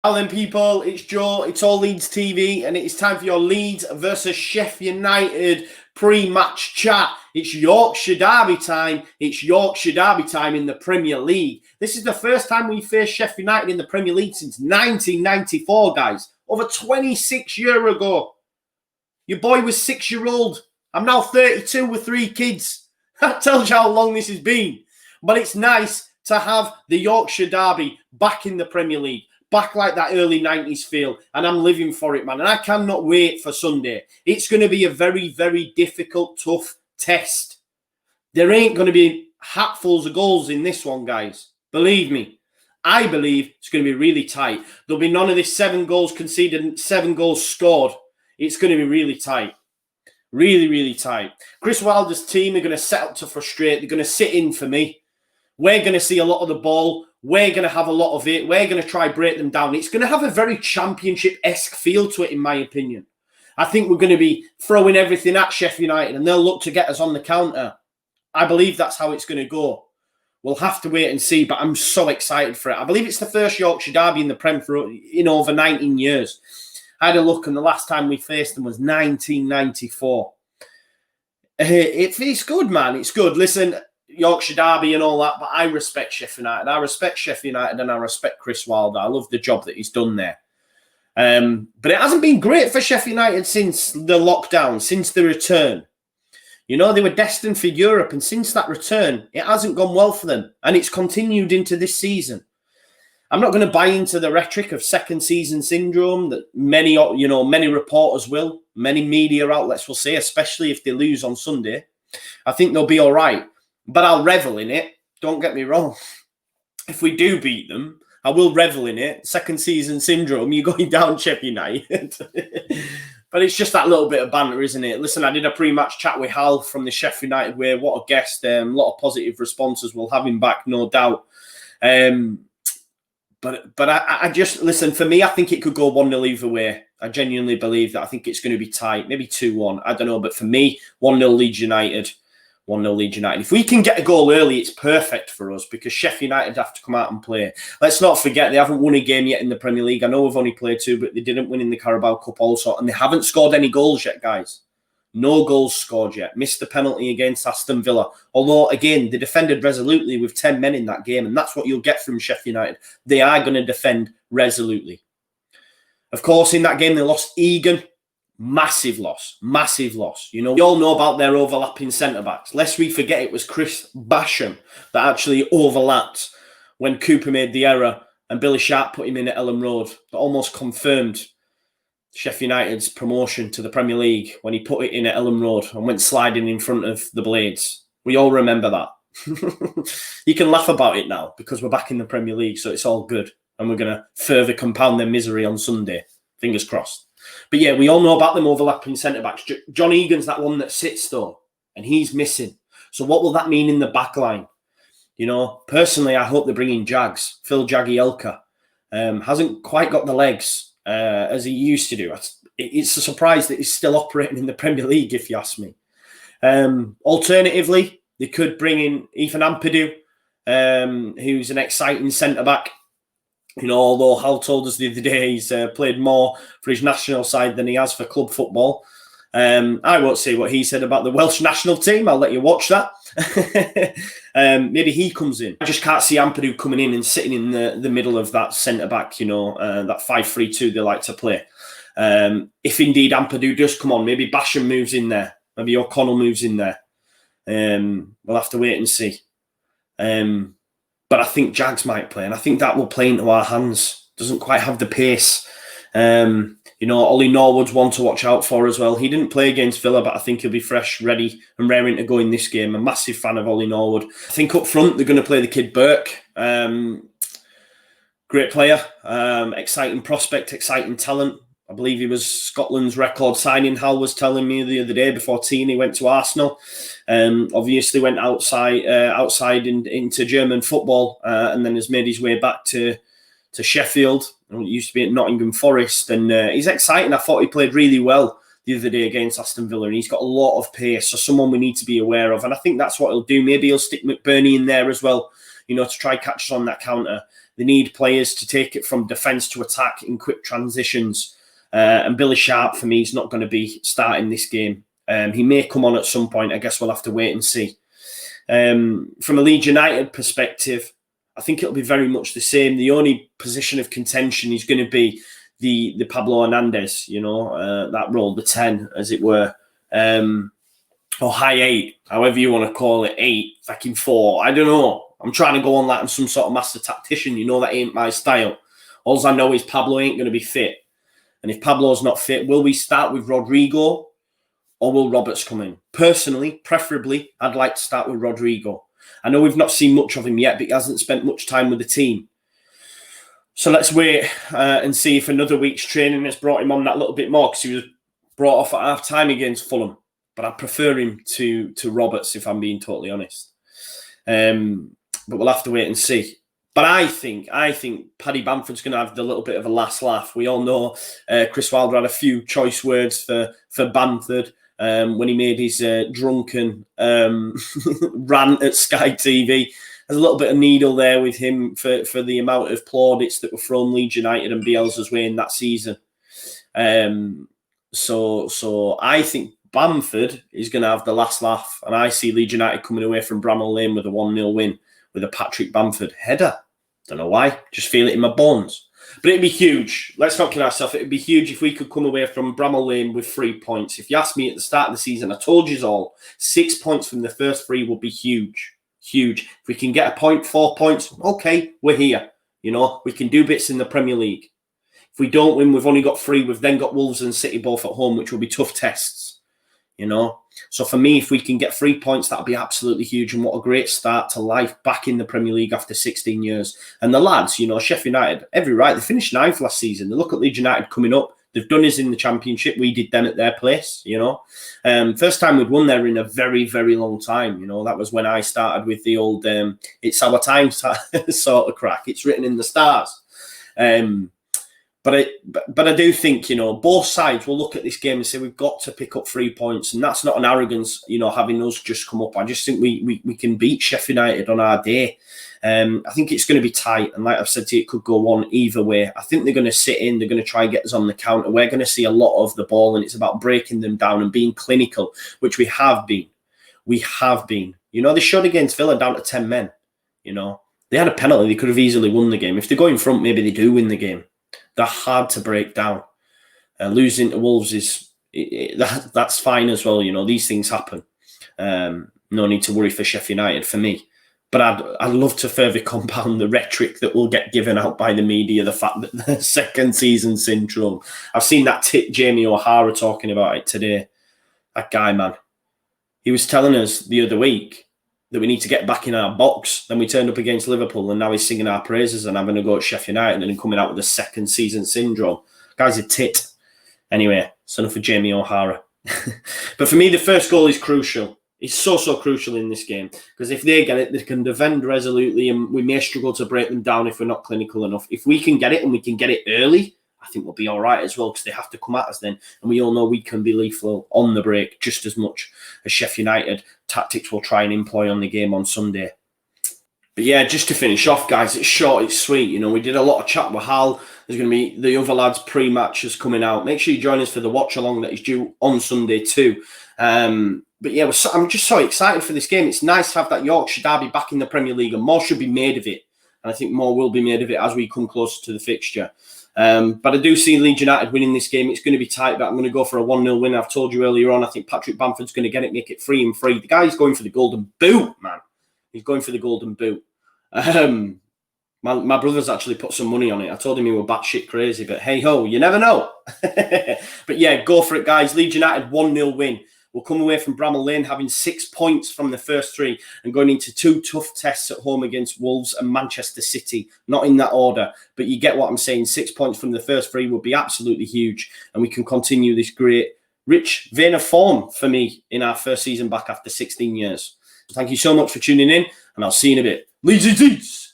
Hello then people, it's Joe, it's all Leeds TV, and it's time for your Leeds versus Sheffield United pre-match chat. It's Yorkshire Derby time. It's Yorkshire Derby time in the Premier League. This is the first time we faced Sheffield United in the Premier League since 1994, guys. Over 26 years ago. Your boy was 6-year-old. I'm now 32 with 3 kids. That tells you how long this has been. But it's nice to have the Yorkshire Derby back in the Premier League. Back like that early 90s feel, and I'm living for it, man. And I cannot wait for Sunday. It's going to be a very, very difficult, tough test. There ain't going to be hatfuls of goals in this one, guys. Believe me. I believe it's going to be really tight. There'll be none of this 7 goals conceded and 7 goals scored. It's going to be really tight. Really, really tight. Chris Wilder's team are going to set up to frustrate. They're going to sit in for me. We're going to see a lot of the ball. We're going to have a lot of it. We're going to try break them down. It's going to have a very championship-esque feel to it, in my opinion. I think we're going to be throwing everything at Sheffield United, and they'll look to get us on the counter. I believe that's how it's going to go. We'll have to wait and see, but I'm so excited for it. I believe it's the first Yorkshire Derby in the Prem in over 19 years. I had a look, and the last time we faced them was 1994. It's good, man. It's good. Listen, Yorkshire Derby and all that, but I respect Sheffield United. I respect Sheffield United and I respect Chris Wilder. I love the job that he's done there. But it hasn't been great for Sheffield United since the lockdown, since the return. You know, they were destined for Europe, and since that return, it hasn't gone well for them, and it's continued into this season. I'm not going to buy into the rhetoric of second season syndrome that many reporters will, many media outlets will say, especially if they lose on Sunday. I think they'll be all right. But I'll revel in it. Don't get me wrong. If we do beat them, I will revel in it. Second season syndrome, you're going down Sheffield United. But it's just that little bit of banter, isn't it? Listen, I did a pre-match chat with Hal from the Sheffield United way. What a guest. A lot of positive responses. We'll have him back, no doubt. But I just, listen, for me, I think it could go 1-0 either way. I genuinely believe that. I think it's going to be tight. Maybe 2-1. I don't know. But for me, 1-0 Leeds United. 1-0 Leeds United. If we can get a goal early, it's perfect for us because Sheffield United have to come out and play. Let's not forget, they haven't won a game yet in the Premier League. I know we've only played 2, but they didn't win in the Carabao Cup also. And they haven't scored any goals yet, guys. No goals scored yet. Missed the penalty against Aston Villa. Although, again, they defended resolutely with 10 men in that game. And that's what you'll get from Sheffield United. They are going to defend resolutely. Of course, in that game, they lost Egan. Massive loss. Massive loss. You know, we all know about their overlapping centre-backs. Lest we forget it was Chris Basham that actually overlapped when Cooper made the error and Billy Sharp put him in at Ellen Road. That almost confirmed Sheffield United's promotion to the Premier League when he put it in at Ellen Road and went sliding in front of the Blades. We all remember that. You can laugh about it now because we're back in the Premier League, so it's all good. And we're going to further compound their misery on Sunday. Fingers crossed. But yeah, we all know about them overlapping centre-backs. John Egan's that one that sits, though, and he's missing. So what will that mean in the back line? You know, personally, I hope they bring in Jags. Phil Jagielka hasn't quite got the legs as he used to do. It's a surprise that he's still operating in the Premier League, if you ask me. Alternatively, they could bring in Ethan Ampadu, who's an exciting centre-back. You know, although Hal told us the other day he's played more for his national side than he has for club football. I won't say what he said about the Welsh national team. I'll let you watch that. Maybe he comes in. I just can't see Ampadu coming in and sitting in the middle of that centre-back, you know, that 5-3-2 they like to play. If indeed Ampadu does come on, maybe Basham moves in there. Maybe O'Connell moves in there. We'll have to wait and see. But I think Jags might play, and I think that will play into our hands. Doesn't quite have the pace. You know, Ollie Norwood's one to watch out for as well. He didn't play against Villa, but I think he'll be fresh, ready, and raring to go in this game. I'm a massive fan of Ollie Norwood. I think up front, they're going to play the kid Burke. Great player, exciting prospect, exciting talent. I believe he was Scotland's record signing, Hal was telling me the other day before Tierney went to Arsenal. Obviously went outside into German football and then has made his way back to Sheffield. He used to be at Nottingham Forest, and he's exciting. I thought he played really well the other day against Aston Villa, and he's got a lot of pace, so someone we need to be aware of. And I think that's what he'll do. Maybe he'll stick McBurney in there as well. to try catch us on that counter. They need players to take it from defence to attack in quick transitions. And Billy Sharp, for me, is not going to be starting this game. He may come on at some point. I guess we'll have to wait and see. From a Leeds United perspective, I think it'll be very much the same. The only position of contention is going to be the Pablo Hernandez, that role, the 10, as it were. Or high 8, however you want to call it, 8, fucking 4. I don't know. I'm trying to go on like I'm some sort of master tactician. That ain't my style. All I know is Pablo ain't going to be fit. And if Pablo's not fit, will we start with Rodrigo or will Roberts come in? Personally, preferably, I'd like to start with Rodrigo. I know we've not seen much of him yet, but he hasn't spent much time with the team. So let's wait and see if another week's training has brought him on that little bit more, because he was brought off at half-time against Fulham. But I prefer him to Roberts, if I'm being totally honest. But we'll have to wait and see. But I think Paddy Bamford's going to have the little bit of a last laugh. We all know Chris Wilder had a few choice words for Bamford when he made his drunken rant at Sky TV. There's a little bit of needle there with him for the amount of plaudits that were thrown Leeds United and Bielsa's way in that season. So I think Bamford is going to have the last laugh, and I see Leeds United coming away from Bramall Lane with a 1-0 win with a Patrick Bamford header. Don't know why, just feel it in my bones. But it'd be huge. Let's not kid ourselves. It'd be huge if we could come away from Bramall Lane with 3 points. If you asked me at the start of the season, I told you all, 6 points from the first 3 would be huge. Huge. If we can get a point, 4 points, okay, we're here. We can do bits in the Premier League. If we don't win, we've only got 3. We've then got Wolves and City both at home, which will be tough tests. So for me, if we can get 3 points, that'll be absolutely huge. And what a great start to life back in the Premier League after 16 years. And the lads, Sheffield United, every right, they finished 9th last season. They look at Leeds United coming up. They've done us in the Championship. We did them at their place, First time we'd won there in a very, very long time. That was when I started with the old it's our time sort of crack. It's written in the stars. But I do think, both sides will look at this game and say we've got to pick up 3 points. And that's not an arrogance, having us just come up. I just think we can beat Sheffield United on our day. I think it's going to be tight. And like I've said to you, it could go on either way. I think they're going to sit in. They're going to try and get us on the counter. We're going to see a lot of the ball, and it's about breaking them down and being clinical, which we have been. We have been. They showed against Villa down to 10 men. They had a penalty. They could have easily won the game. If they go in front, maybe they do win the game. They're hard to break down. Losing to Wolves that's fine as well. These things happen. No need to worry for Sheffield United for me. But I'd love to further compound the rhetoric that will get given out by the media, the fact that the second season syndrome. I've seen that tit Jamie O'Hara talking about it today. That guy, man. He was telling us the other week that we need to get back in our box. Then we turned up against Liverpool, and now he's singing our praises and having a go at Sheffield United and then coming out with the second season syndrome. Guy's a tit. Anyway, it's enough for Jamie O'Hara. But for me, the first goal is crucial. It's so crucial in this game, because if they get it, they can defend resolutely, and we may struggle to break them down if we're not clinical enough. If we can get it, and we can get it early, I think we'll be all right as well, because they have to come at us then. And we all know we can be lethal on the break just as much as Sheffield United tactics will try and employ on the game on Sunday. But yeah, just to finish off, guys, it's short, it's sweet. We did a lot of chat with Hal. There's going to be the other lads' pre-matches coming out. Make sure you join us for the watch-along that is due on Sunday too. But yeah, I'm just so excited for this game. It's nice to have that Yorkshire derby back in the Premier League, and more should be made of it. And I think more will be made of it as we come closer to the fixture. But I do see Leeds United winning this game. It's going to be tight, but I'm going to go for a 1-0 win. I've told you earlier on, I think Patrick Bamford's going to get it, make it 3-3. The guy's going for the golden boot, man. He's going for the golden boot. My brother's actually put some money on it. I told him he were batshit crazy, but hey-ho, you never know. But yeah, go for it, guys. Leeds United 1-0 win. We'll come away from Bramall Lane having 6 points from the first 3 and going into 2 tough tests at home against Wolves and Manchester City. Not in that order, but you get what I'm saying. 6 points from the first 3 would be absolutely huge, and we can continue this great, rich vein of form for me in our first season back after 16 years. So thank you so much for tuning in, and I'll see you in a bit. Leeds!